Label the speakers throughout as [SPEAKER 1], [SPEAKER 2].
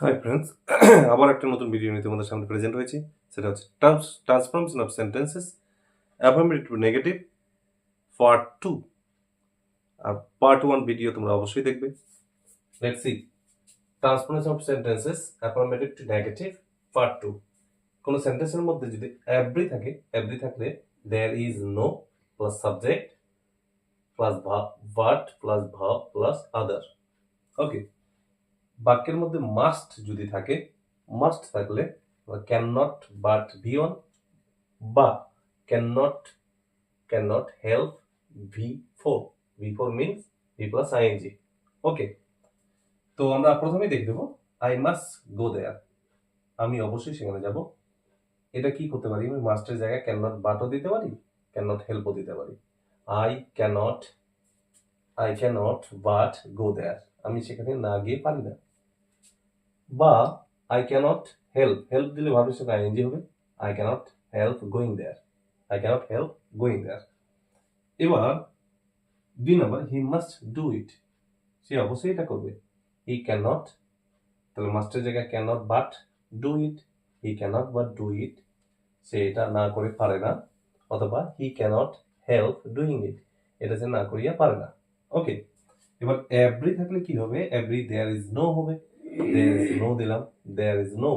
[SPEAKER 1] Hi friends, আবার একটা নতুন ভিডিও নিয়ে তোমাদের সামনে প্রেজেন্ট হয়েছি। সেটা হচ্ছে transformation of sentences affirmative to negative part 2। আর পার্ট 1 ভিডিও তোমরা অবশ্যই দেখবে। Let's see transformation of sentences affirmative to negative part 2। কোন সেন্টেন্সের মধ্যে যদি এভরি থাকে, এভরি থাকলে there is no plus subject plus verb plus verb plus other. Okay, বাক্যের মধ্যে মাস্ট যদি থাকে, মাস্ট থাকলে can not but V one বা cannot help V4 means V plus ing. ওকে, তো আমরা প্রথমেই দেখে দেবো আই মাস্ট গো দেয়ার, আমি অবশ্যই সেখানে যাব। এটা কি করতে পারি, আমি মাস্টের জায়গায় ক্যান নট বাটও দিতে পারি, ক্যান নট হেল্পও দিতে পারি। আই ক্যানট বাট গো দেয়ার, আমি সেখানে না গিয়ে পারি না। বা আই ক্যানট হেল্প দিলে ভাবের সাথে আইএনজি হবে, I cannot help going there. এবার 2 নম্বর, হি মাস্ট ডু ইট, সে অবশ্যই এটা করবে। হি ক্যানট, তাহলে মাস্টের জায়গায় cannot but do it, he cannot but do it, সে এটা না করে পারে না। অথবা he cannot help doing it, এটা সে না করিয়া পারে না। ওকে, এবার এভরি থাকলে কি হবে, এভরি দেয়ার ইজ নো হবে, দেয়ার ইজ নো দিলাম, দেয়ার ইজ নো।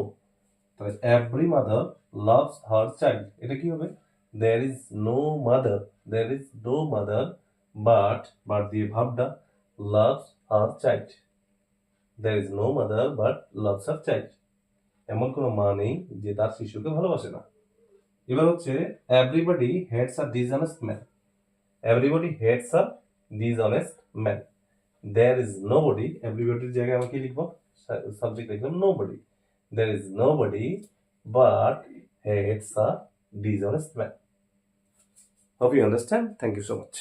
[SPEAKER 1] তাহলে every mother loves her child, এটা কি হবে, there is no mother but দিয়ে ভাবটা loves her child. There is no mother but loves her child. এমন কোনো মা নেই যে তার শিশুকে ভালোবাসে না। এবার হচ্ছে everybody hates a dishonest man. Everybody hates a dishonest man. There is nobody, everybodyর জায়গায় আমি কি লিখবো, সাবজেক্ট লিখলাম nobody. There is nobody but hates a dishonest man. Hope you understand. Thank you so much.